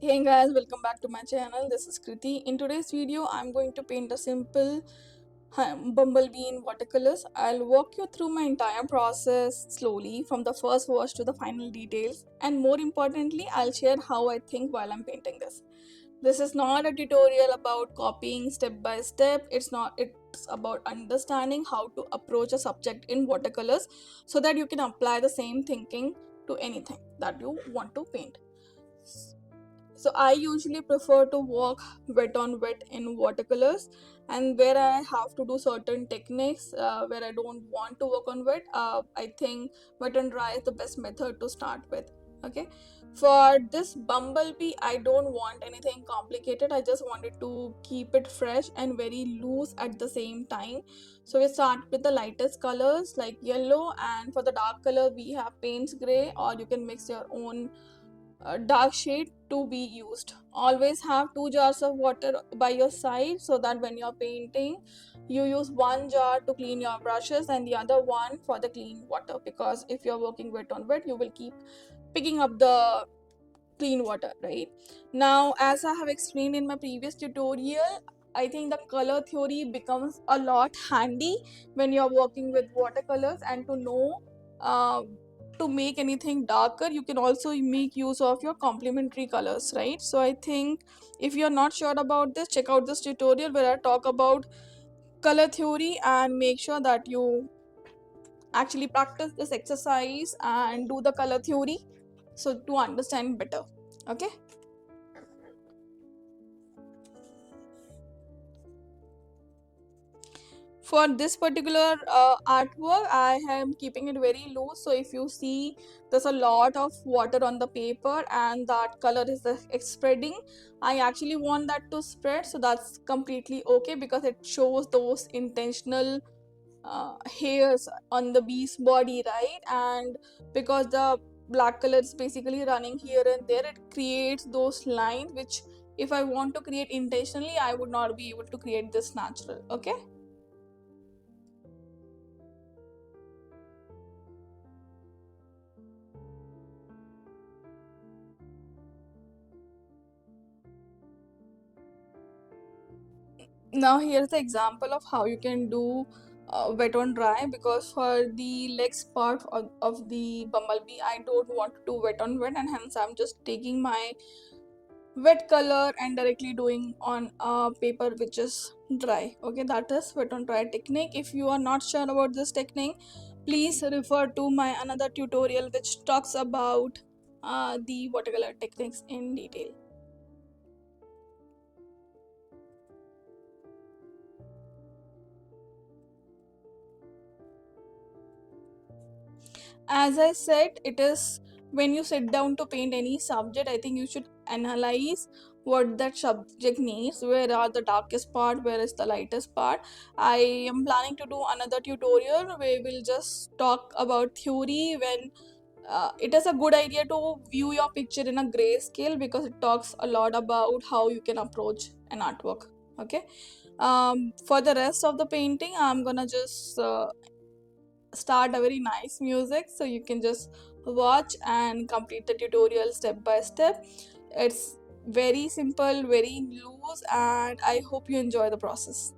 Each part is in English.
Hey guys, welcome back to my channel. This is Kriti. In today's video, I'm going to paint a simple bumblebee in watercolors. I'll walk you through my entire process slowly from the first wash to the final details, and more importantly, I'll share how I think while I'm painting this. This is not a tutorial about copying step by step. It's about understanding how to approach a subject in watercolors so that you can apply the same thinking to anything that you want to paint. So I usually prefer to work wet on wet in watercolors, and where I have to do certain techniques where I don't want to work on wet, I think wet and dry is the best method to start with. Okay, for this bumblebee I don't want anything complicated. I just wanted to keep it fresh and very loose at the same time. So we start with the lightest colors like yellow, and for the dark color we have Payne's gray, or you can mix your own dark shade to be used. Always have 2 jars of water by your side so that when you're painting you use one jar to clean your brushes and the other one for the clean water, because if you're working wet on wet you will keep picking up the clean water, right? Now, as I have explained in my previous tutorial, I think the color theory becomes a lot handy when you're working with watercolors, and to know uh, to make anything darker you can also make use of your complementary colors, right? So I think if you're not sure about this, check out this tutorial where I talk about color theory, and make sure that you actually practice this exercise and do the color theory so to understand better. Okay. For this particular artwork I am keeping it very loose, so if you see there's a lot of water on the paper and that color is spreading, I actually want that to spread, so that's completely okay because it shows those intentional hairs on the bee's body, right? And because the black color is basically running here and there, it creates those lines which if I want to create intentionally I would not be able to create this natural. Okay. Now here's the example of how you can do wet on dry, because for the legs part of the bumblebee I don't want to do wet on wet, and hence I'm just taking my wet color and directly doing on a paper which is dry. Okay, that is wet on dry technique. If you are not sure about this technique, please refer to my another tutorial which talks about the watercolor techniques in detail. As I said, it is when you sit down to paint any subject, I think you should analyze what that subject needs. Where are the darkest part? Where is the lightest part? I am planning to do another tutorial where we'll just talk about theory when it is a good idea to view your picture in a grayscale, because it talks a lot about how you can approach an artwork. Okay. For the rest of the painting, I'm gonna just start a very nice music so you can just watch and complete the tutorial step by step. It's very simple, very loose, and I hope you enjoy the process.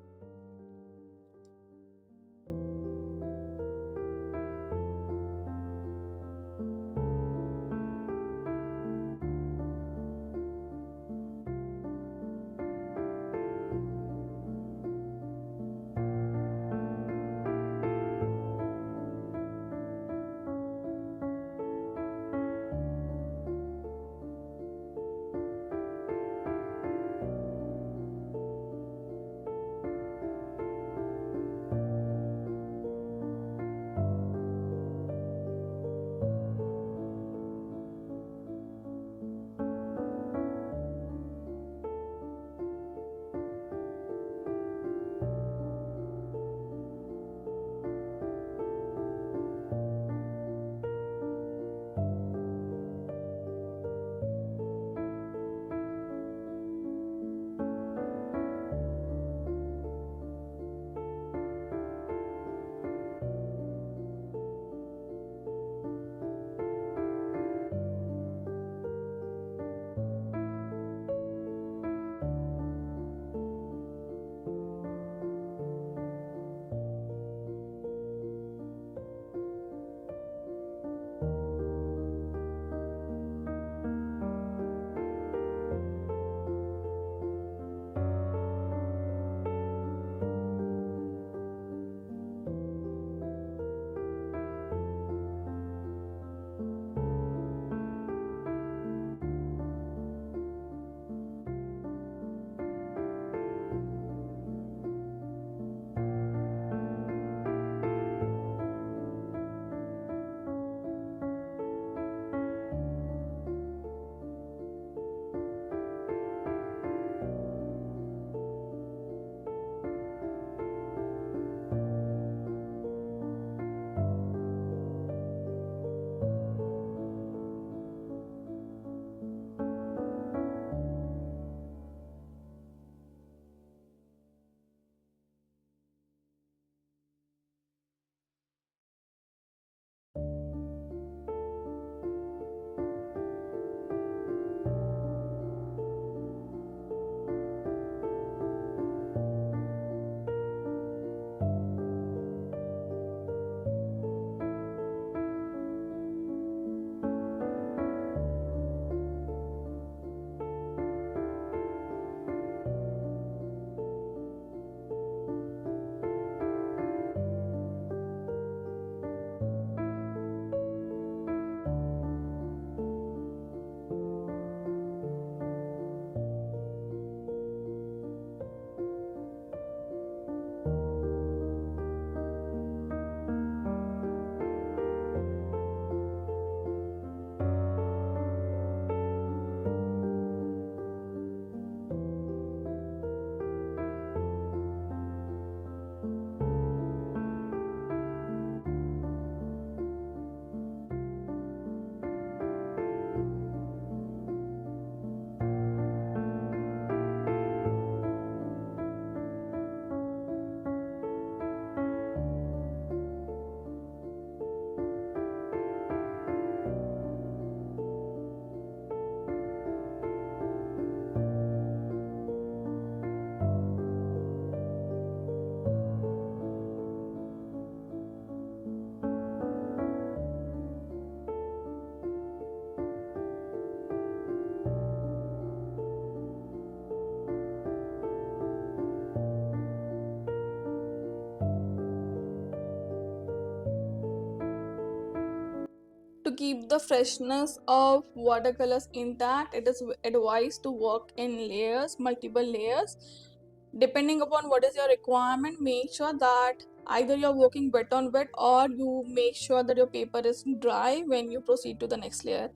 To keep the freshness of watercolors intact, it is advised to work in layers, multiple layers. Depending upon what is your requirement, make sure that either you're working wet on wet, or you make sure that your paper is dry when you proceed to the next layer.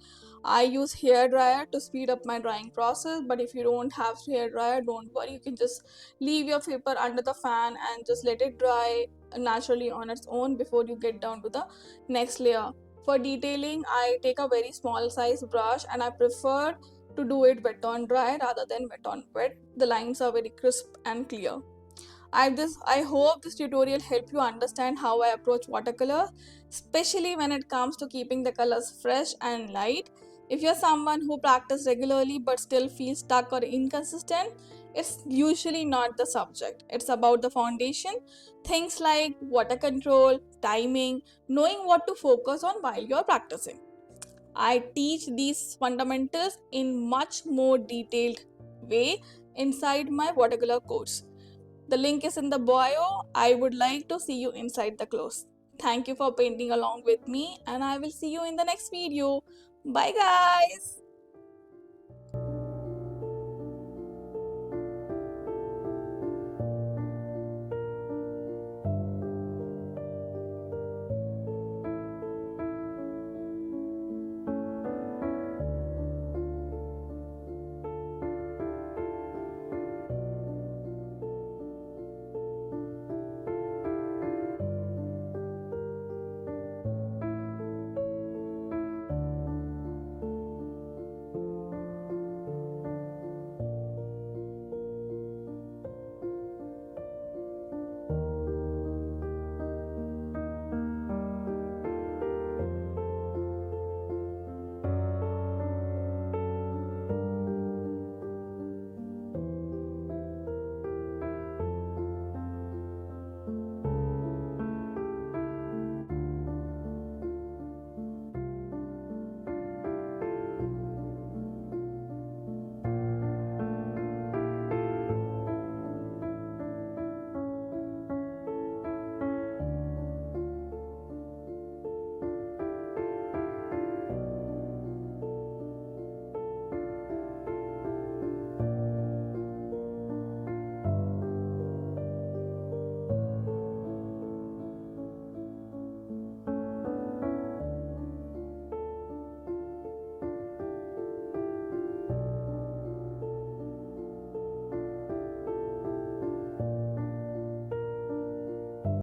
I use hair dryer to speed up my drying process, but if you don't have hair dryer, don't worry, you can just leave your paper under the fan and just let it dry naturally on its own before you get down to the next layer. For detailing, I take a very small size brush and I prefer to do it wet on dry rather than wet on wet. The lines are very crisp and clear. I hope this tutorial helped you understand how I approach watercolor, especially when it comes to keeping the colors fresh and light. If you're someone who practices regularly but still feels stuck or inconsistent, it's usually not the subject. It's about the foundation. Things like water control, timing, knowing what to focus on while you're practicing. I teach these fundamentals in much more detailed way inside my watercolor course. The link is in the bio. I would like to see you inside the course. Thank you for painting along with me, and I will see you in the next video. Bye guys.